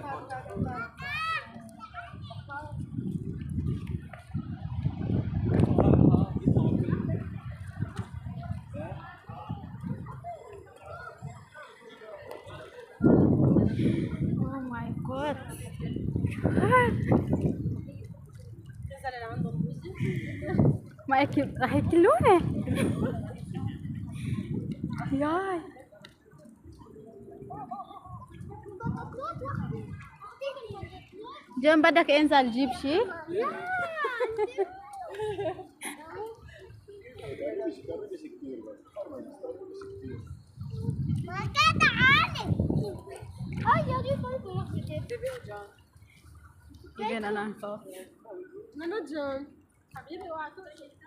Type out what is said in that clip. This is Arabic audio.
Oh my god. ما أكل راح ياكلونه. ياي جنب بدك انزل جيب شيء. جينا ننفخ. نانا جان حبيبي اوعى تقلي.